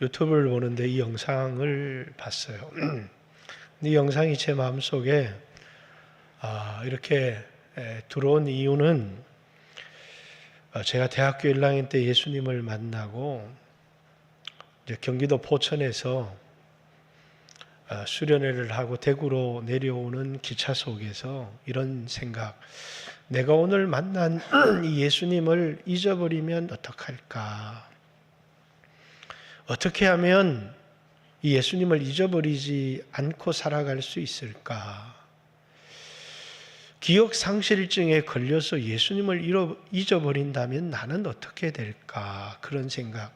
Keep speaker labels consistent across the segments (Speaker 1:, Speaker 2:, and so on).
Speaker 1: 유튜브를 보는데 이 영상을 봤어요. 이 영상이 제 마음속에 이렇게 들어온 이유는 제가 대학교 1학년 때 예수님을 만나고 이제 경기도 포천에서 수련회를 하고 대구로 내려오는 기차 속에서 이런 생각, 내가 오늘 만난 이 예수님을 잊어버리면 어떡할까? 어떻게 하면 이 예수님을 잊어버리지 않고 살아갈 수 있을까? 기억 상실증에 걸려서 예수님을 잊어버린다면 나는 어떻게 될까? 그런 생각.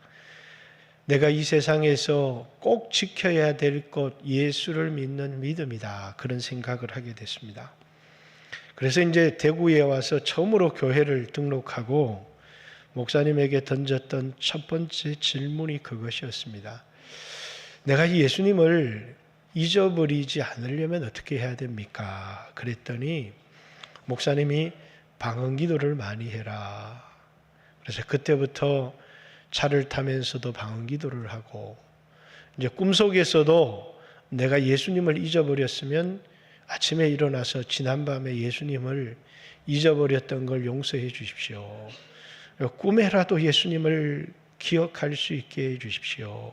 Speaker 1: 내가 이 세상에서 꼭 지켜야 될 것, 예수를 믿는 믿음이다. 그런 생각을 하게 됐습니다. 그래서 이제 대구에 와서 처음으로 교회를 등록하고 목사님에게 던졌던 첫 번째 질문이 그것이었습니다. 내가 이 예수님을 잊어버리지 않으려면 어떻게 해야 됩니까? 그랬더니 목사님이 방언 기도를 많이 해라. 그래서 그때부터 차를 타면서도 방언 기도를 하고, 이제 꿈속에서도 내가 예수님을 잊어버렸으면 아침에 일어나서 지난밤에 예수님을 잊어버렸던 걸 용서해 주십시오. 꿈에라도 예수님을 기억할 수 있게 해 주십시오.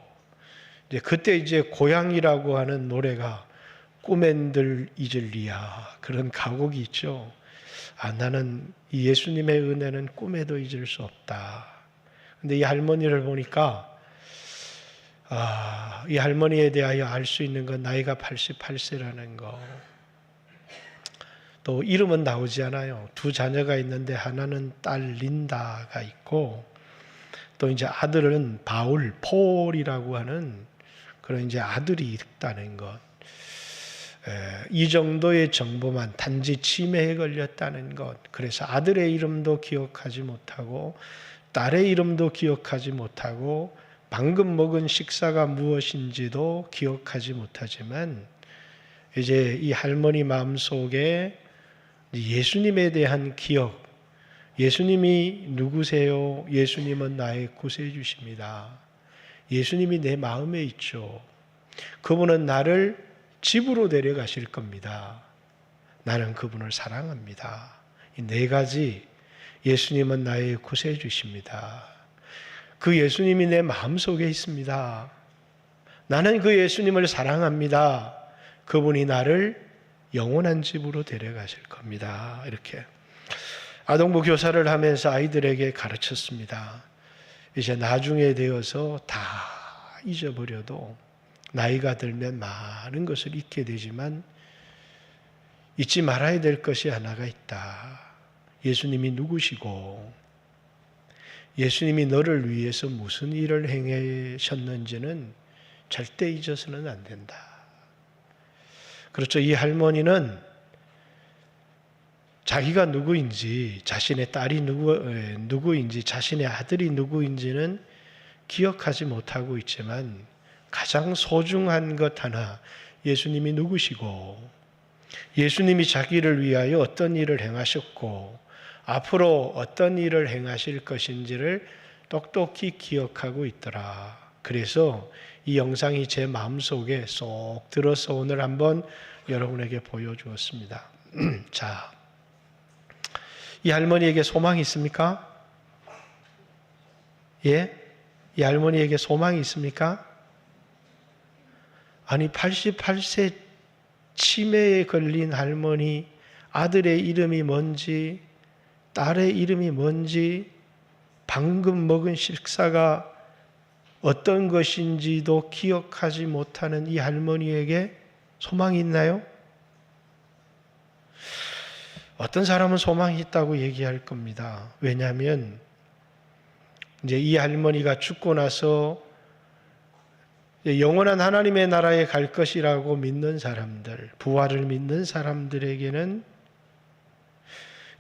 Speaker 1: 이제 그때 이제 고향이라고 하는 노래가 꿈엔들 잊을리야, 그런 가곡이 있죠. 나는 이 예수님의 은혜는 꿈에도 잊을 수 없다. 근데 이 할머니를 보니까 이 할머니에 대하여 알 수 있는 건 나이가 88세라는 거. 또 이름은 나오지 않아요. 두 자녀가 있는데 하나는 딸 린다가 있고, 또 이제 아들은 폴이라고 하는 그런 이제 아들이 있다는 것. 이 정도의 정보만, 단지 치매에 걸렸다는 것. 그래서 아들의 이름도 기억하지 못하고 딸의 이름도 기억하지 못하고 방금 먹은 식사가 무엇인지도 기억하지 못하지만, 이제 이 할머니 마음속에 예수님에 대한 기억, 예수님이 누구세요? 예수님은 나의 구세주십니다. 예수님이 내 마음에 있죠. 그분은 나를 집으로 데려가실 겁니다. 나는 그분을 사랑합니다. 이 네 가지, 예수님은 나의 구세주십니다. 그 예수님이 내 마음속에 있습니다. 나는 그 예수님을 사랑합니다. 그분이 나를 영원한 집으로 데려가실 겁니다. 이렇게 아동부 교사를 하면서 아이들에게 가르쳤습니다. 이제 나중에 되어서 다 잊어버려도 나이가 들면 많은 것을 잊게 되지만 잊지 말아야 될 것이 하나가 있다. 예수님이 누구시고 예수님이 너를 위해서 무슨 일을 행하셨는지는 절대 잊어서는 안 된다. 그렇죠. 이 할머니는 자기가 누구인지, 자신의 딸이 누구인지, 자신의 아들이 누구인지는 기억하지 못하고 있지만 가장 소중한 것 하나, 예수님이 누구시고 예수님이 자기를 위하여 어떤 일을 행하셨고 앞으로 어떤 일을 행하실 것인지를 똑똑히 기억하고 있더라. 그래서 이 영상이 제 마음속에 쏙 들어서 오늘 한번 여러분에게 보여주었습니다. 자, 이 할머니에게 소망이 있습니까? 예? 이 할머니에게 소망이 있습니까? 아니, 88세 치매에 걸린 할머니, 아들의 이름이 뭔지, 딸의 이름이 뭔지, 방금 먹은 식사가 어떤 것인지도 기억하지 못하는 이 할머니에게 소망이 있나요? 어떤 사람은 소망이 있다고 얘기할 겁니다. 왜냐하면 이제 이 할머니가 죽고 나서 영원한 하나님의 나라에 갈 것이라고 믿는 사람들, 부활을 믿는 사람들에게는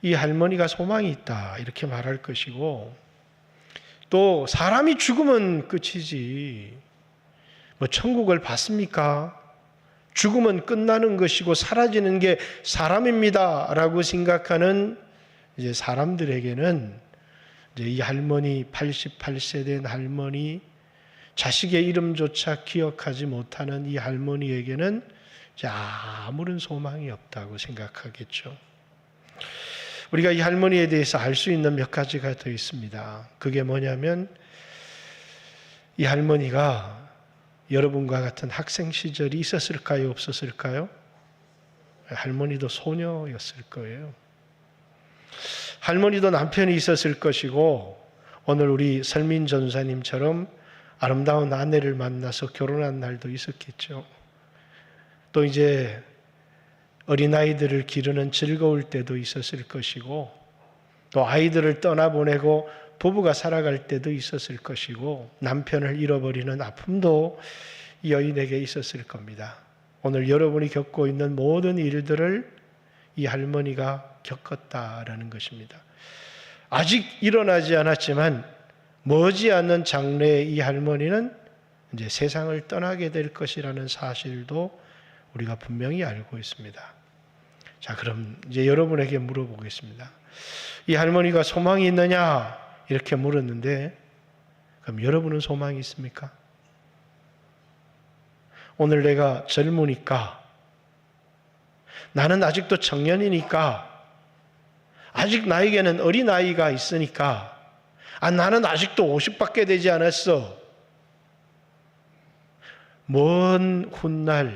Speaker 1: 이 할머니가 소망이 있다 이렇게 말할 것이고, 또 사람이 죽으면 끝이지 뭐 천국을 받습니까? 죽으면 끝나는 것이고 사라지는 게 사람입니다 라고 생각하는 이제 사람들에게는 이제 이 할머니, 88세 된 할머니, 자식의 이름조차 기억하지 못하는 이 할머니에게는 이제 아무런 소망이 없다고 생각하겠죠. 우리가 이 할머니에 대해서 알 수 있는 몇 가지가 더 있습니다. 그게 뭐냐면 이 할머니가 여러분과 같은 학생 시절이 있었을까요? 없었을까요? 할머니도 소녀였을 거예요. 할머니도 남편이 있었을 것이고 오늘 우리 설민 전사님처럼 아름다운 아내를 만나서 결혼한 날도 있었겠죠. 또 이제 어린아이들을 기르는 즐거울 때도 있었을 것이고 또 아이들을 떠나보내고 부부가 살아갈 때도 있었을 것이고 남편을 잃어버리는 아픔도 이 여인에게 있었을 겁니다. 오늘 여러분이 겪고 있는 모든 일들을 이 할머니가 겪었다라는 것입니다. 아직 일어나지 않았지만 머지않는 장래에 이 할머니는 이제 세상을 떠나게 될 것이라는 사실도 우리가 분명히 알고 있습니다. 자, 그럼 이제 여러분에게 물어보겠습니다. 이 할머니가 소망이 있느냐? 이렇게 물었는데 그럼 여러분은 소망이 있습니까? 오늘 내가 젊으니까 나는 아직도 청년이니까 아직 나에게는 어린아이가 있으니까 나는 아직도 50밖에 되지 않았어. 먼 훗날이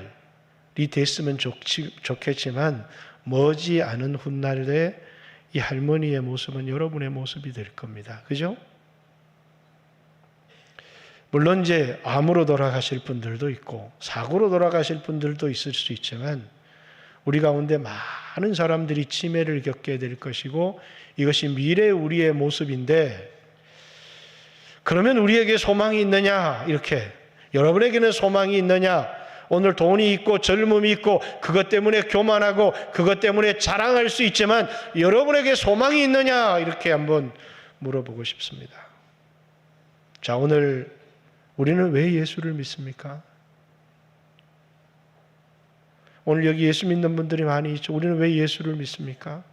Speaker 1: 됐으면 좋겠지만 머지않은 훗날에 이 할머니의 모습은 여러분의 모습이 될 겁니다. 그죠? 물론 이제 암으로 돌아가실 분들도 있고 사고로 돌아가실 분들도 있을 수 있지만 우리 가운데 많은 사람들이 치매를 겪게 될 것이고 이것이 미래 우리의 모습인데 그러면 우리에게 소망이 있느냐? 이렇게 여러분에게는 소망이 있느냐? 오늘 돈이 있고 젊음이 있고 그것 때문에 교만하고 그것 때문에 자랑할 수 있지만 여러분에게 소망이 있느냐? 이렇게 한번 물어보고 싶습니다. 자, 오늘 우리는 왜 예수를 믿습니까? 오늘 여기 예수 믿는 분들이 많이 있죠. 우리는 왜 예수를 믿습니까?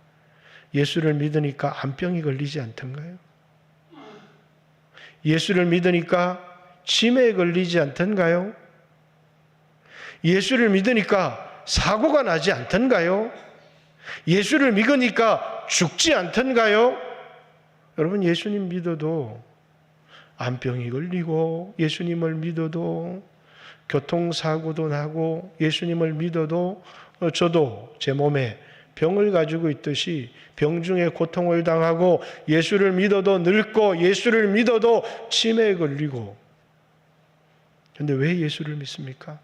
Speaker 1: 예수를 믿으니까 암병이 걸리지 않던가요? 예수를 믿으니까 치매에 걸리지 않던가요? 예수를 믿으니까 사고가 나지 않던가요? 예수를 믿으니까 죽지 않던가요? 여러분, 예수님 믿어도 암병이 걸리고 예수님을 믿어도 교통사고도 나고 예수님을 믿어도 저도 제 몸에 병을 가지고 있듯이 병중에 고통을 당하고 예수를 믿어도 늙고 예수를 믿어도 치매에 걸리고 그런데 왜 예수를 믿습니까?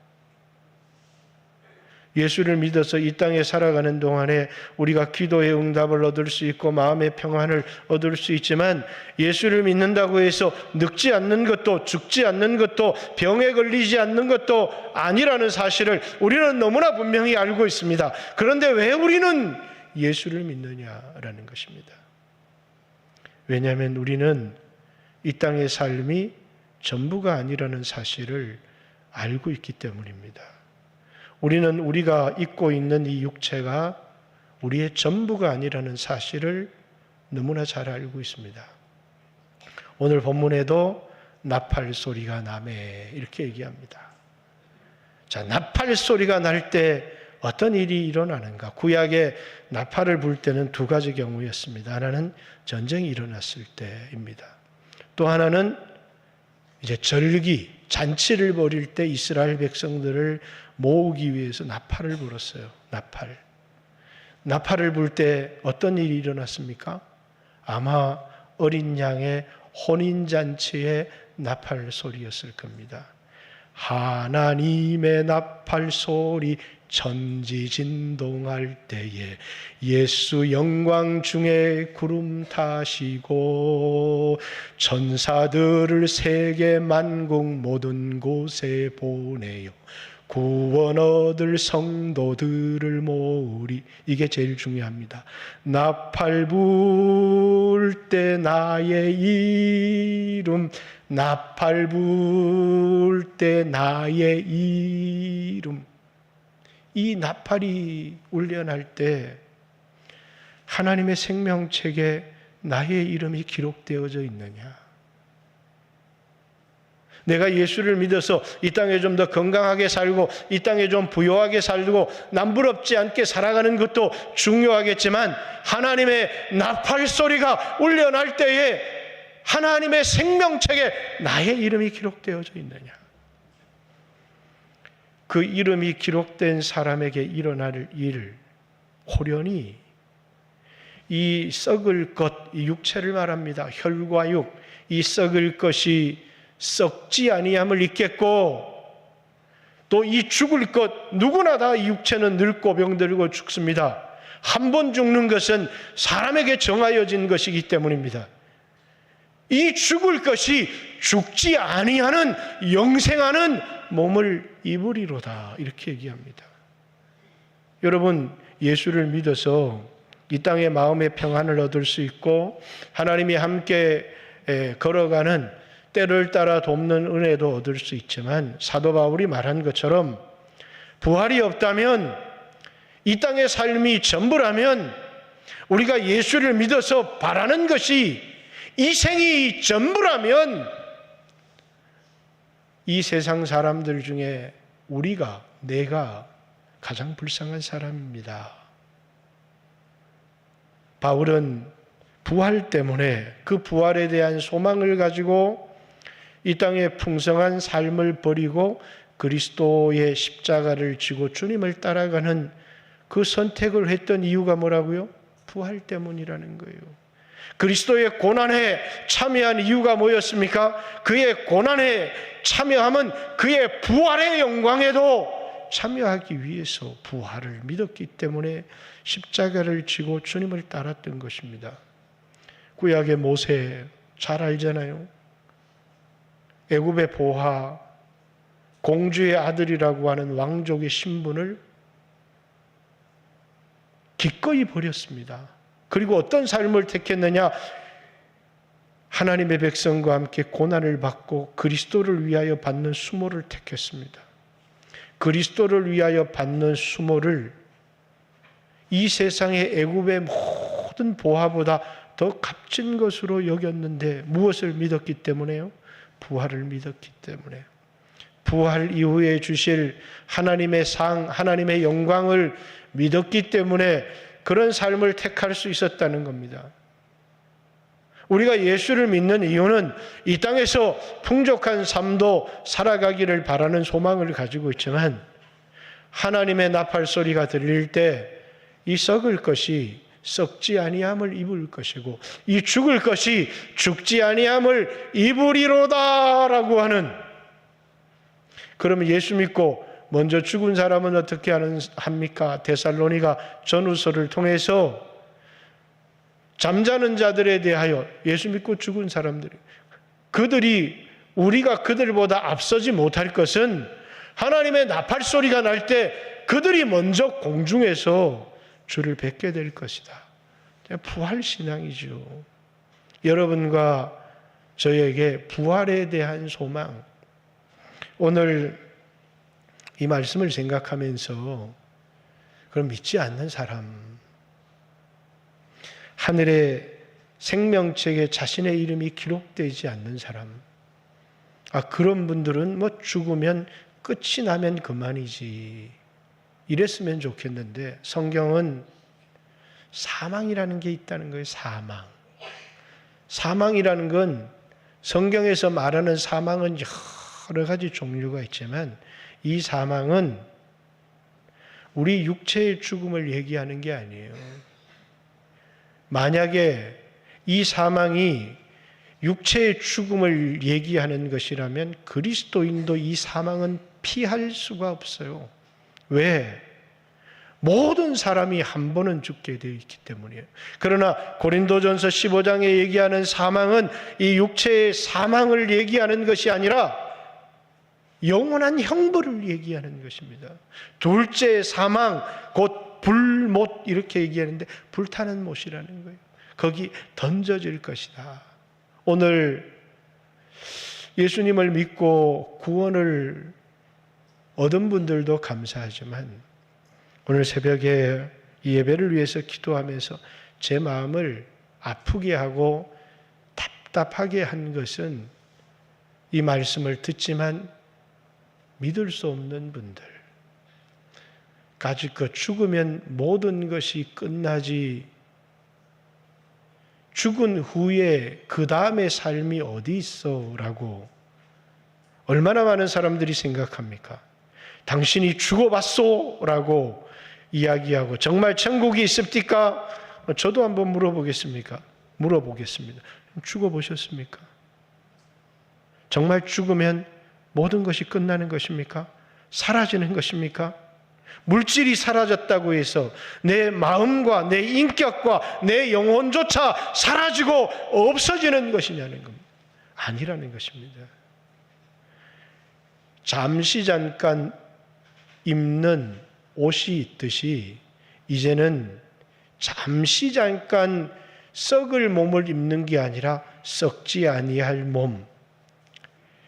Speaker 1: 예수를 믿어서 이 땅에 살아가는 동안에 우리가 기도의 응답을 얻을 수 있고 마음의 평안을 얻을 수 있지만 예수를 믿는다고 해서 늙지 않는 것도 죽지 않는 것도 병에 걸리지 않는 것도 아니라는 사실을 우리는 너무나 분명히 알고 있습니다. 그런데 왜 우리는 예수를 믿느냐라는 것입니다. 왜냐하면 우리는 이 땅의 삶이 전부가 아니라는 사실을 알고 있기 때문입니다. 우리는 우리가 입고 있는 이 육체가 우리의 전부가 아니라는 사실을 너무나 잘 알고 있습니다. 오늘 본문에도 나팔 소리가 나매 이렇게 얘기합니다. 자, 나팔 소리가 날 때 어떤 일이 일어나는가? 구약에 나팔을 불 때는 두 가지 경우였습니다. 하나는 전쟁이 일어났을 때입니다. 또 하나는 이제 절기, 잔치를 벌일 때 이스라엘 백성들을 모으기 위해서 나팔을 불었어요. 나팔을 불 때 어떤 일이 일어났습니까? 아마 어린 양의 혼인잔치의 나팔 소리였을 겁니다. 하나님의 나팔 소리 천지진동할 때에 예수 영광 중에 구름 타시고 천사들을 세계 만국 모든 곳에 보내요 구원 얻을 성도들을 모으리. 이게 제일 중요합니다. 나팔 불 때 나의 이름, 나팔 불 때 나의 이름. 이 나팔이 울려날 때 하나님의 생명책에 나의 이름이 기록되어져 있느냐? 내가 예수를 믿어서 이 땅에 좀 더 건강하게 살고 이 땅에 좀 부유하게 살고 남부럽지 않게 살아가는 것도 중요하겠지만 하나님의 나팔 소리가 울려날 때에 하나님의 생명책에 나의 이름이 기록되어져 있느냐? 그 이름이 기록된 사람에게 일어날 일, 호련히 이 썩을 것, 이 육체를 말합니다. 혈과 육, 이 썩을 것이 썩지 아니함을 잊겠고 또 이 죽을 것, 누구나 다 이 육체는 늙고 병들고 죽습니다. 한 번 죽는 것은 사람에게 정하여진 것이기 때문입니다. 이 죽을 것이 죽지 아니하는 영생하는 몸을 입으리로다, 이렇게 얘기합니다. 여러분, 예수를 믿어서 이 땅에 마음의 평안을 얻을 수 있고 하나님이 함께 걸어가는 때를 따라 돕는 은혜도 얻을 수 있지만 사도 바울이 말한 것처럼 부활이 없다면, 이 땅의 삶이 전부라면, 우리가 예수를 믿어서 바라는 것이 이 생이 전부라면 이 세상 사람들 중에 내가 가장 불쌍한 사람입니다. 바울은 부활 때문에 그 부활에 대한 소망을 가지고 이 땅의 풍성한 삶을 버리고 그리스도의 십자가를 지고 주님을 따라가는 그 선택을 했던 이유가 뭐라고요? 부활 때문이라는 거예요. 그리스도의 고난에 참여한 이유가 뭐였습니까? 그의 고난에 참여함은 그의 부활의 영광에도 참여하기 위해서 부활을 믿었기 때문에 십자가를 지고 주님을 따랐던 것입니다. 구약의 모세 잘 알잖아요. 애굽의 보하, 공주의 아들이라고 하는 왕족의 신분을 기꺼이 버렸습니다. 그리고 어떤 삶을 택했느냐? 하나님의 백성과 함께 고난을 받고 그리스도를 위하여 받는 수모를 택했습니다. 그리스도를 위하여 받는 수모를 이 세상의 애굽의 모든 보화보다 더 값진 것으로 여겼는데 무엇을 믿었기 때문에요? 부활을 믿었기 때문에. 부활 이후에 주실 하나님의 상, 하나님의 영광을 믿었기 때문에 그런 삶을 택할 수 있었다는 겁니다. 우리가 예수를 믿는 이유는 이 땅에서 풍족한 삶도 살아가기를 바라는 소망을 가지고 있지만 하나님의 나팔 소리가 들릴 때 이 썩을 것이 썩지 아니함을 입을 것이고 이 죽을 것이 죽지 아니함을 입으리로다라고 하는, 그러면 예수 믿고 먼저 죽은 사람은 어떻게 합니까? 데살로니가 전후서를 통해서 잠자는 자들에 대하여 예수 믿고 죽은 사람들이, 그들이 우리가 그들보다 앞서지 못할 것은 하나님의 나팔 소리가 날 때 그들이 먼저 공중에서 주를 뵙게 될 것이다. 부활신앙이죠. 여러분과 저에게 부활에 대한 소망, 오늘 이 말씀을 생각하면서 그럼 믿지 않는 사람, 하늘의 생명책에 자신의 이름이 기록되지 않는 사람, 그런 분들은 죽으면 끝이 나면 그만이지, 이랬으면 좋겠는데 성경은 사망이라는 게 있다는 거예요. 사망이라는 건 성경에서 말하는 사망은 여러 가지 종류가 있지만 이 사망은 우리 육체의 죽음을 얘기하는 게 아니에요. 만약에 이 사망이 육체의 죽음을 얘기하는 것이라면 그리스도인도 이 사망은 피할 수가 없어요. 왜? 모든 사람이 한 번은 죽게 되어 있기 때문이에요. 그러나 고린도전서 15장에 얘기하는 사망은 이 육체의 사망을 얘기하는 것이 아니라 영원한 형벌을 얘기하는 것입니다. 둘째 사망, 곧 불못, 이렇게 얘기하는데 불타는 못이라는 거예요. 거기 던져질 것이다. 오늘 예수님을 믿고 구원을 얻은 분들도 감사하지만 오늘 새벽에 이 예배를 위해서 기도하면서 제 마음을 아프게 하고 답답하게 한 것은 이 말씀을 듣지만 믿을 수 없는 분들, 가지껏 죽으면 모든 것이 끝나지, 죽은 후에 그 다음의 삶이 어디 있어? 라고 얼마나 많은 사람들이 생각합니까? 당신이 죽어봤소? 라고 이야기하고, 정말 천국이 있습니까? 저도 한번 물어보겠습니다. 죽어보셨습니까? 정말 죽으면 모든 것이 끝나는 것입니까? 사라지는 것입니까? 물질이 사라졌다고 해서 내 마음과 내 인격과 내 영혼조차 사라지고 없어지는 것이냐는 겁니다. 아니라는 것입니다. 잠시 잠깐 입는 옷이 있듯이 이제는 잠시 잠깐 썩을 몸을 입는 게 아니라 썩지 아니할 몸.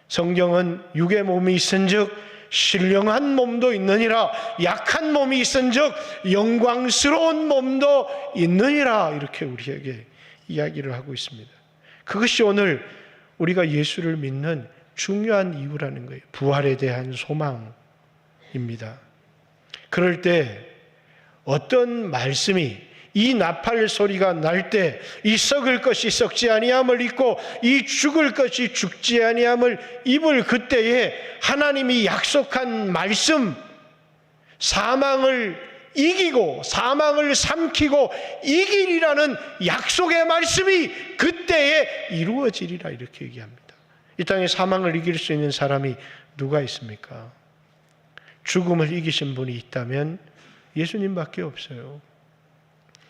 Speaker 1: 성경은 육의 몸이 있은즉 신령한 몸도 있느니라, 약한 몸이 있은즉 영광스러운 몸도 있느니라, 이렇게 우리에게 이야기를 하고 있습니다. 그것이 오늘 우리가 예수를 믿는 중요한 이유라는 거예요. 부활에 대한 소망입니다. 그럴 때 어떤 말씀이, 이 나팔 소리가 날 때 이 썩을 것이 썩지 아니함을 입고 이 죽을 것이 죽지 아니함을 입을 그때에 하나님이 약속한 말씀, 사망을 이기고 사망을 삼키고 이기리라는 약속의 말씀이 그때에 이루어지리라, 이렇게 얘기합니다. 이 땅에 사망을 이길 수 있는 사람이 누가 있습니까? 죽음을 이기신 분이 있다면 예수님밖에 없어요.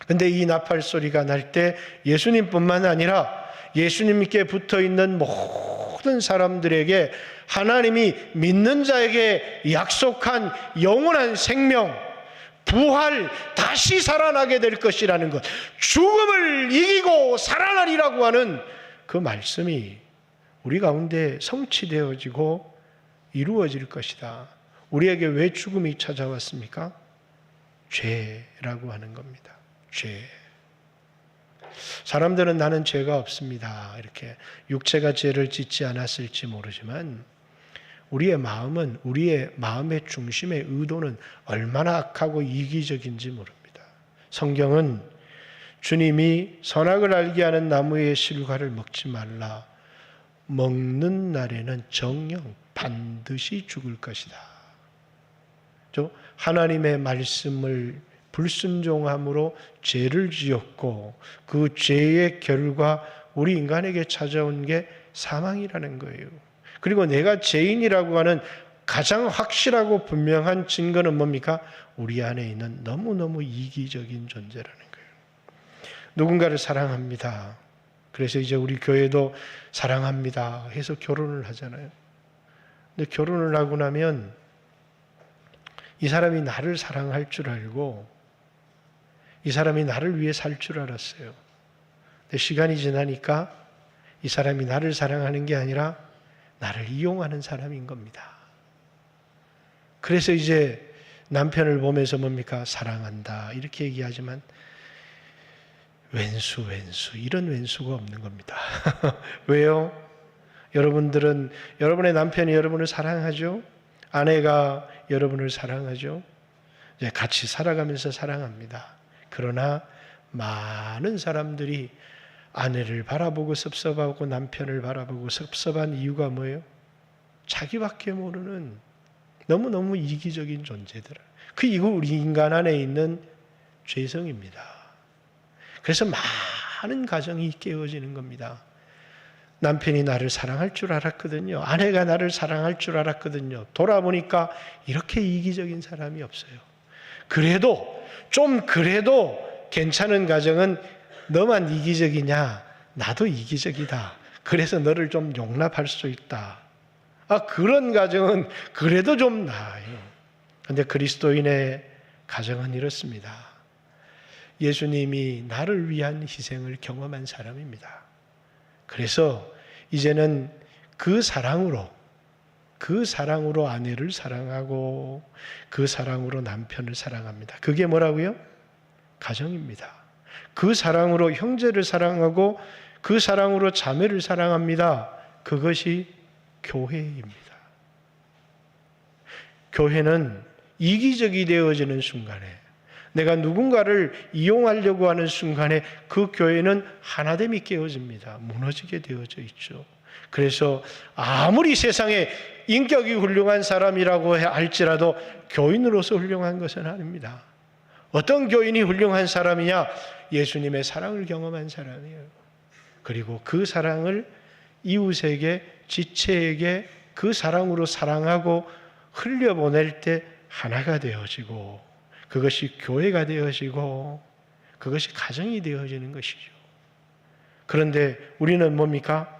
Speaker 1: 근데 이 나팔 소리가 날 때 예수님뿐만 아니라 예수님께 붙어 있는 모든 사람들에게 하나님이 믿는 자에게 약속한 영원한 생명, 부활, 다시 살아나게 될 것이라는 것, 죽음을 이기고 살아나리라고 하는 그 말씀이 우리 가운데 성취되어지고 이루어질 것이다. 우리에게 왜 죽음이 찾아왔습니까? 죄라고 하는 겁니다. 죄. 사람들은 나는 죄가 없습니다, 이렇게 육체가 죄를 짓지 않았을지 모르지만 우리의 마음은, 우리의 마음의 중심의 의도는 얼마나 악하고 이기적인지 모릅니다. 성경은 주님이 선악을 알게 하는 나무의 실과를 먹지 말라, 먹는 날에는 정녕 반드시 죽을 것이다. 하나님의 말씀을 불순종함으로 죄를 지었고 그 죄의 결과 우리 인간에게 찾아온 게 사망이라는 거예요. 그리고 내가 죄인이라고 하는 가장 확실하고 분명한 증거는 뭡니까? 우리 안에 있는 너무너무 이기적인 존재라는 거예요. 누군가를 사랑합니다. 그래서 이제 우리 교회도 사랑합니다 해서 결혼을 하잖아요. 근데 결혼을 하고 나면 이 사람이 나를 사랑할 줄 알고 이 사람이 나를 위해 살 줄 알았어요. 근데 시간이 지나니까 이 사람이 나를 사랑하는 게 아니라 나를 이용하는 사람인 겁니다. 그래서 이제 남편을 보면서 뭡니까? 사랑한다 이렇게 얘기하지만 왼수 이런 왼수가 없는 겁니다. 왜요? 여러분들은 여러분의 남편이 여러분을 사랑하죠? 아내가 여러분을 사랑하죠? 이제 같이 살아가면서 사랑합니다. 그러나 많은 사람들이 아내를 바라보고 섭섭하고 남편을 바라보고 섭섭한 이유가 뭐예요? 자기밖에 모르는 너무너무 이기적인 존재들. 이거 우리 인간 안에 있는 죄성입니다. 그래서 많은 가정이 깨어지는 겁니다. 남편이 나를 사랑할 줄 알았거든요. 아내가 나를 사랑할 줄 알았거든요. 돌아보니까 이렇게 이기적인 사람이 없어요. 그래도 괜찮은 가정은 너만 이기적이냐? 나도 이기적이다. 그래서 너를 좀 용납할 수 있다. 그런 가정은 그래도 좀 나아요. 그런데 그리스도인의 가정은 이렇습니다. 예수님이 나를 위한 희생을 경험한 사람입니다. 그래서 이제는 그 사랑으로 아내를 사랑하고 그 사랑으로 남편을 사랑합니다. 그게 뭐라고요? 가정입니다. 그 사랑으로 형제를 사랑하고 그 사랑으로 자매를 사랑합니다. 그것이 교회입니다. 교회는 이기적이 되어지는 순간에, 내가 누군가를 이용하려고 하는 순간에 그 교회는 하나됨이 깨어집니다. 무너지게 되어져 있죠. 그래서 아무리 세상에 인격이 훌륭한 사람이라고 할지라도 교인으로서 훌륭한 것은 아닙니다. 어떤 교인이 훌륭한 사람이냐? 예수님의 사랑을 경험한 사람이에요. 그리고 그 사랑을 이웃에게, 지체에게 그 사랑으로 사랑하고 흘려보낼 때 하나가 되어지고, 그것이 교회가 되어지고, 그것이 가정이 되어지는 것이죠. 그런데 우리는 뭡니까?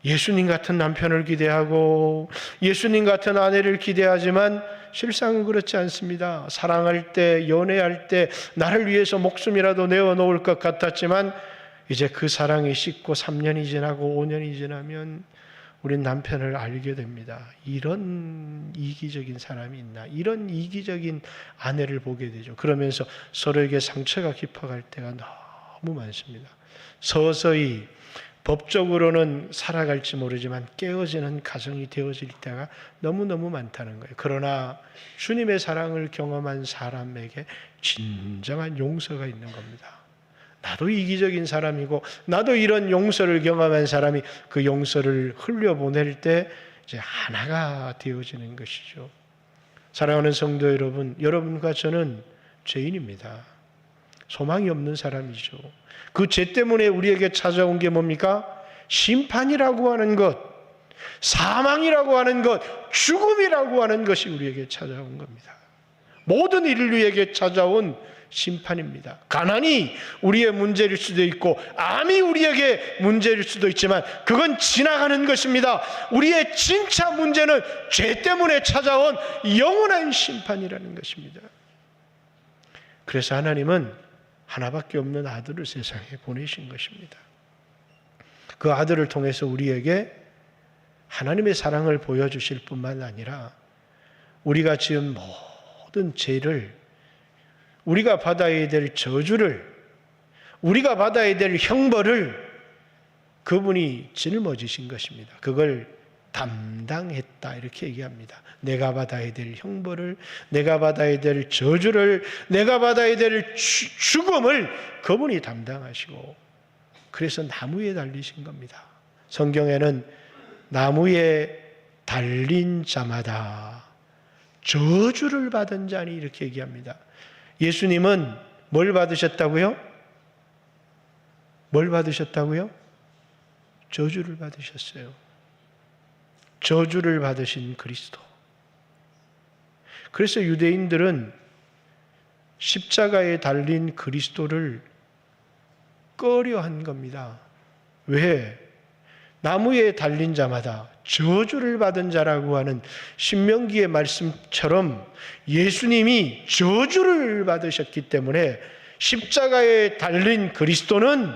Speaker 1: 예수님 같은 남편을 기대하고 예수님 같은 아내를 기대하지만 실상은 그렇지 않습니다. 사랑할 때, 연애할 때 나를 위해서 목숨이라도 내어놓을 것 같았지만 이제 그 사랑이 식고 3년이 지나고 5년이 지나면 우린 남편을 알게 됩니다. 이런 이기적인 사람이 있나? 이런 이기적인 아내를 보게 되죠. 그러면서 서로에게 상처가 깊어갈 때가 너무 많습니다. 서서히 법적으로는 살아갈지 모르지만 깨어지는 가정이 되어질 때가 너무너무 많다는 거예요. 그러나 주님의 사랑을 경험한 사람에게 진정한 용서가 있는 겁니다. 나도 이기적인 사람이고 나도 이런 용서를 경험한 사람이 그 용서를 흘려보낼 때 이제 하나가 되어지는 것이죠. 사랑하는 성도 여러분, 여러분과 저는 죄인입니다. 소망이 없는 사람이죠. 그 죄 때문에 우리에게 찾아온 게 뭡니까? 심판이라고 하는 것, 사망이라고 하는 것, 죽음이라고 하는 것이 우리에게 찾아온 겁니다. 모든 인류에게 찾아온 심판입니다. 가난이 우리의 문제일 수도 있고 암이 우리에게 문제일 수도 있지만 그건 지나가는 것입니다. 우리의 진짜 문제는 죄 때문에 찾아온 영원한 심판이라는 것입니다. 그래서 하나님은 하나밖에 없는 아들을 세상에 보내신 것입니다. 그 아들을 통해서 우리에게 하나님의 사랑을 보여주실 뿐만 아니라 우리가 지은 모든 죄를, 우리가 받아야 될 저주를, 우리가 받아야 될 형벌을 그분이 짊어지신 것입니다. 그걸 담당했다 이렇게 얘기합니다. 내가 받아야 될 형벌을, 내가 받아야 될 저주를, 내가 받아야 될 죽음을 그분이 담당하시고, 그래서 나무에 달리신 겁니다. 성경에는 나무에 달린 자마다 저주를 받은 자니 이렇게 얘기합니다. 예수님은 뭘 받으셨다고요? 뭘 받으셨다고요? 저주를 받으셨어요. 저주를 받으신 그리스도. 그래서 유대인들은 십자가에 달린 그리스도를 꺼려한 겁니다. 왜? 나무에 달린 자마다 저주를 받은 자라고 하는 신명기의 말씀처럼 예수님이 저주를 받으셨기 때문에 십자가에 달린 그리스도는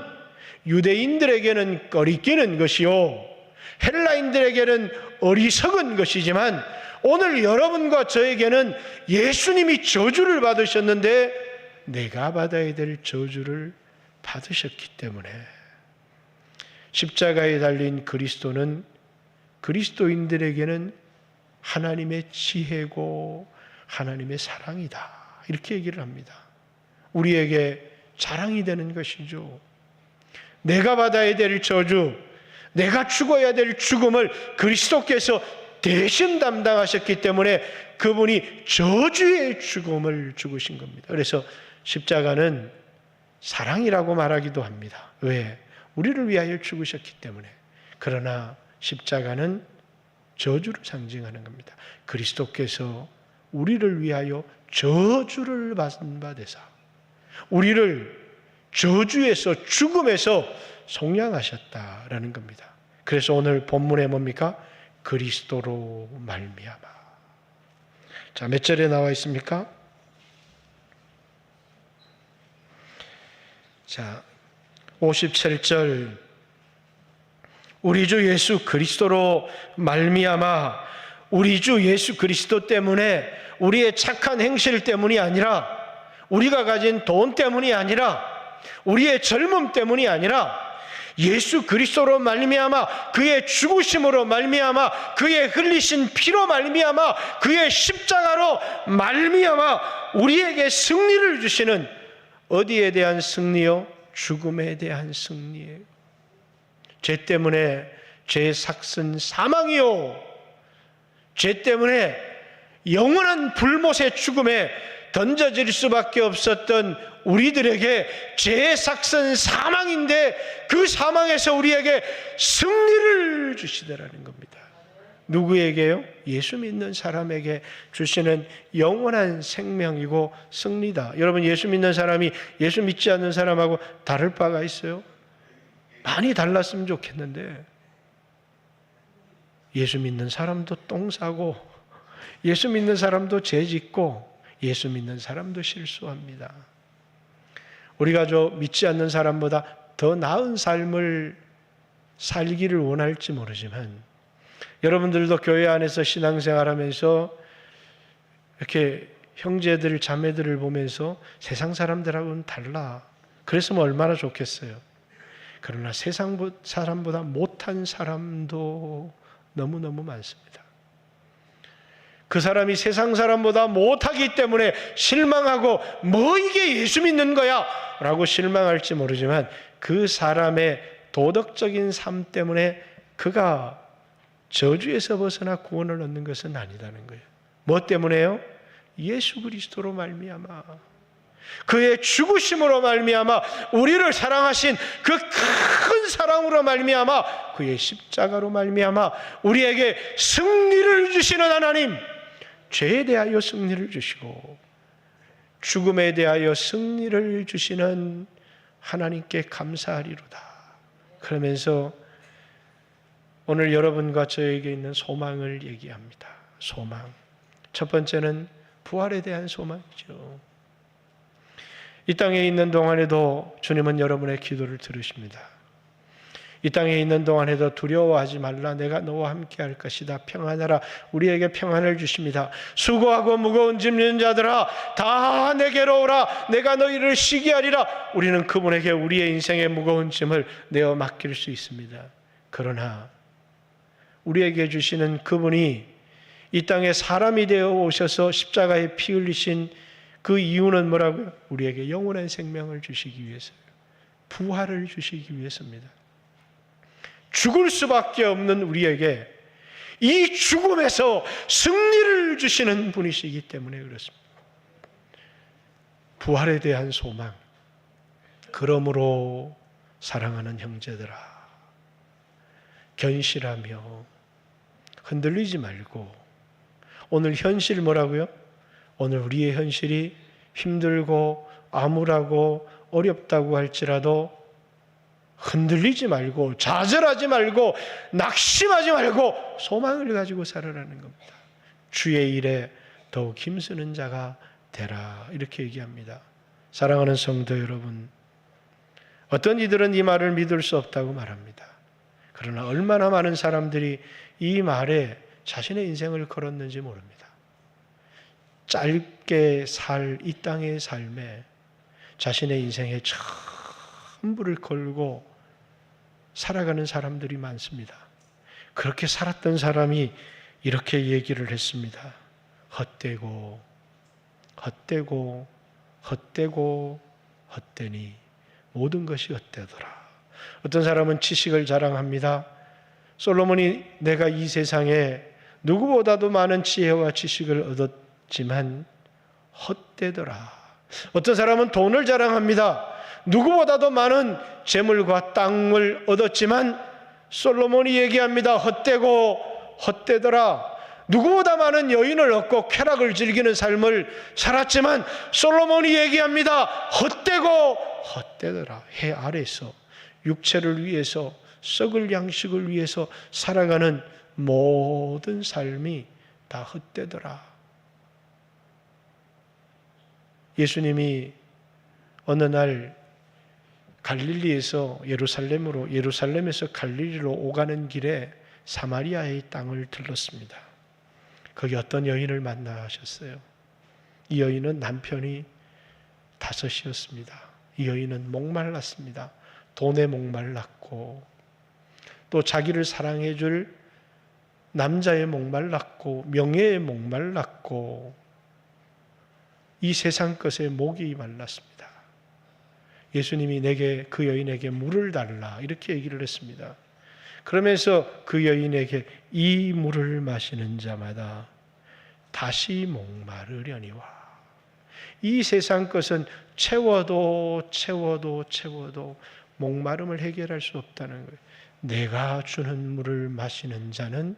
Speaker 1: 유대인들에게는 꺼리끼는 것이요 헬라인들에게는 어리석은 것이지만 오늘 여러분과 저에게는 예수님이 저주를 받으셨는데 내가 받아야 될 저주를 받으셨기 때문에 십자가에 달린 그리스도는 그리스도인들에게는 하나님의 지혜고 하나님의 사랑이다 이렇게 얘기를 합니다. 우리에게 자랑이 되는 것이죠. 내가 받아야 될 저주, 내가 죽어야 될 죽음을 그리스도께서 대신 담당하셨기 때문에 그분이 저주의 죽음을 죽으신 겁니다. 그래서 십자가는 사랑이라고 말하기도 합니다. 왜? 우리를 위하여 죽으셨기 때문에. 그러나 십자가는 저주를 상징하는 겁니다. 그리스도께서 우리를 위하여 저주를 받은 바 되사 우리를 저주에서 죽음에서 속량하셨다라는 겁니다. 그래서 오늘 본문에 뭡니까? 그리스도로 말미암아. 자, 몇 절에 나와 있습니까? 자, 57절. 우리 주 예수 그리스도로 말미암아. 우리 주 예수 그리스도 때문에, 우리의 착한 행실 때문이 아니라, 우리가 가진 돈 때문이 아니라 우리의 젊음 때문이 아니라 예수 그리스도로 말미암아 그의 죽으심으로 말미암아 그의 흘리신 피로 말미암아 그의 십자가로 말미암아 우리에게 승리를 주시는, 어디에 대한 승리요? 죽음에 대한 승리예요. 죄 때문에 죄의 삭은 사망이요, 죄 때문에 영원한 불못의 죽음에 던져질 수밖에 없었던 우리들에게 죄의 삭은 사망인데 그 사망에서 우리에게 승리를 주시더라는 겁니다. 누구에게요? 예수 믿는 사람에게 주시는 영원한 생명이고 승리다. 여러분, 예수 믿는 사람이 예수 믿지 않는 사람하고 다를 바가 있어요? 많이 달랐으면 좋겠는데, 예수 믿는 사람도 똥 싸고 예수 믿는 사람도 죄 짓고 예수 믿는 사람도 실수합니다. 우리가 저 믿지 않는 사람보다 더 나은 삶을 살기를 원할지 모르지만, 여러분들도 교회 안에서 신앙생활하면서 이렇게 형제들 자매들을 보면서 세상 사람들하고는 달라, 그랬으면 얼마나 좋겠어요. 그러나 세상 사람보다 못한 사람도 너무너무 많습니다. 그 사람이 세상 사람보다 못하기 때문에 실망하고 뭐 이게 예수 믿는 거야 라고 실망할지 모르지만, 그 사람의 도덕적인 삶 때문에 그가 저주에서 벗어나 구원을 얻는 것은 아니다는 거예요. 뭐 때문에요? 예수 그리스도로 말미암아 그의 죽으심으로 말미암아 우리를 사랑하신 그 큰 사랑으로 말미암아 그의 십자가로 말미암아 우리에게 승리를 주시는 하나님, 죄에 대하여 승리를 주시고 죽음에 대하여 승리를 주시는 하나님께 감사하리로다. 그러면서 오늘 여러분과 저에게 있는 소망을 얘기합니다. 소망. 첫 번째는 부활에 대한 소망이죠. 이 땅에 있는 동안에도 주님은 여러분의 기도를 들으십니다. 이 땅에 있는 동안에도 두려워하지 말라, 내가 너와 함께 할 것이다, 평안하라, 우리에게 평안을 주십니다. 수고하고 무거운 짐 지는 자들아 다 내게로 오라, 내가 너희를 쉬게 하리라. 우리는 그분에게 우리의 인생의 무거운 짐을 내어 맡길 수 있습니다. 그러나 우리에게 주시는 그분이 이 땅에 사람이 되어 오셔서 십자가에 피 흘리신 그 이유는 뭐라고요? 우리에게 영원한 생명을 주시기 위해서요. 부활을 주시기 위해서입니다. 죽을 수밖에 없는 우리에게 이 죽음에서 승리를 주시는 분이시기 때문에 그렇습니다. 부활에 대한 소망. 그러므로 사랑하는 형제들아, 견실하며 흔들리지 말고, 오늘 현실 뭐라고요? 오늘 우리의 현실이 힘들고 암울하고 어렵다고 할지라도 흔들리지 말고 좌절하지 말고 낙심하지 말고 소망을 가지고 살아라는 겁니다. 주의 일에 더욱 힘쓰는 자가 되라, 이렇게 얘기합니다. 사랑하는 성도 여러분, 어떤 이들은 이 말을 믿을 수 없다고 말합니다. 그러나 얼마나 많은 사람들이 이 말에 자신의 인생을 걸었는지 모릅니다. 짧게 살 이 땅의 삶에 자신의 인생에 전부를 걸고 살아가는 사람들이 많습니다. 그렇게 살았던 사람이 이렇게 얘기를 했습니다. 헛되고 헛되고 헛되고 헛되니 모든 것이 헛되더라. 어떤 사람은 지식을 자랑합니다. 솔로몬이 내가 이 세상에 누구보다도 많은 지혜와 지식을 얻었지만 헛되더라. 어떤 사람은 돈을 자랑합니다. 누구보다도 많은 재물과 땅을 얻었지만 솔로몬이 얘기합니다. 헛되고 헛되더라. 누구보다 많은 여인을 얻고 쾌락을 즐기는 삶을 살았지만 솔로몬이 얘기합니다. 헛되고 헛되더라. 해 아래서 육체를 위해서 썩을 양식을 위해서 살아가는 모든 삶이 다 헛되더라. 예수님이 어느 날 갈릴리에서 예루살렘에서 갈릴리로 오가는 길에 사마리아의 땅을 들렀습니다. 거기 어떤 여인을 만나셨어요. 이 여인은 남편이 5이었습니다. 이 여인은 목말랐습니다. 돈에 목말랐고 또 자기를 사랑해 줄 남자의 목말랐고 명예의 목말랐고 이 세상 것에 목이 말랐습니다. 예수님이 그 여인에게 물을 달라 이렇게 얘기를 했습니다. 그러면서 그 여인에게 이 물을 마시는 자마다 다시 목마르려니와. 이 세상 것은 채워도 목마름을 해결할 수 없다는 거예요. 내가 주는 물을 마시는 자는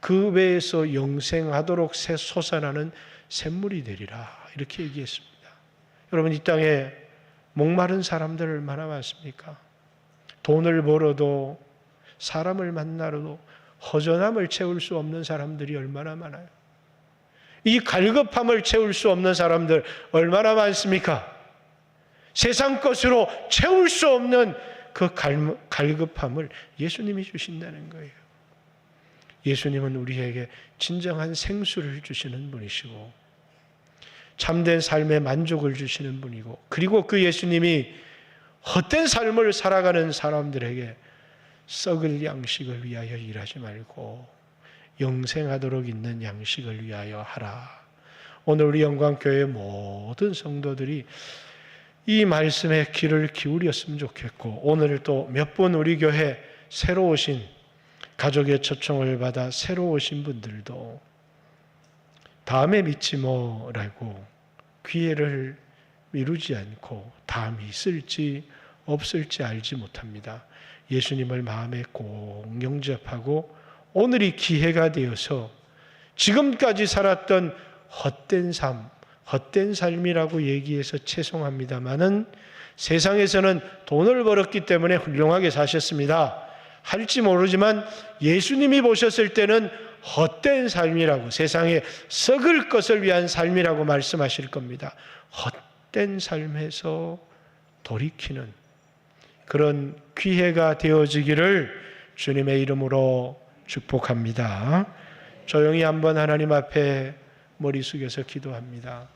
Speaker 1: 그 배에서 영생하도록 솟아나는 샘물이 되리라 이렇게 얘기했습니다. 여러분, 이 땅에 목마른 사람들 얼마나 많습니까? 돈을 벌어도 사람을 만나러도 허전함을 채울 수 없는 사람들이 얼마나 많아요. 이 갈급함을 채울 수 없는 사람들 얼마나 많습니까? 세상 것으로 채울 수 없는 그 갈급함을 예수님이 주신다는 거예요. 예수님은 우리에게 진정한 생수를 주시는 분이시고 참된 삶의 만족을 주시는 분이고, 그리고 그 예수님이 헛된 삶을 살아가는 사람들에게 썩을 양식을 위하여 일하지 말고 영생하도록 있는 양식을 위하여 하라. 오늘 우리 영광교회 모든 성도들이 이 말씀에 귀를 기울였으면 좋겠고, 오늘 또 몇 분 우리 교회 새로 오신 가족의 초청을 받아 새로 오신 분들도 다음에 믿지 뭐라고 기회를 미루지 않고 다음이 있을지 없을지 알지 못합니다. 예수님을 마음에 꼭 영접하고 오늘이 기회가 되어서 지금까지 살았던 헛된 삶, 헛된 삶이라고 얘기해서 죄송합니다마는 세상에서는 돈을 벌었기 때문에 훌륭하게 사셨습니다 할지 모르지만 예수님이 보셨을 때는 헛된 삶이라고, 세상에 썩을 것을 위한 삶이라고 말씀하실 겁니다. 헛된 삶에서 돌이키는 그런 기회가 되어지기를 주님의 이름으로 축복합니다. 조용히 한번 하나님 앞에 머리 숙여서 기도합니다.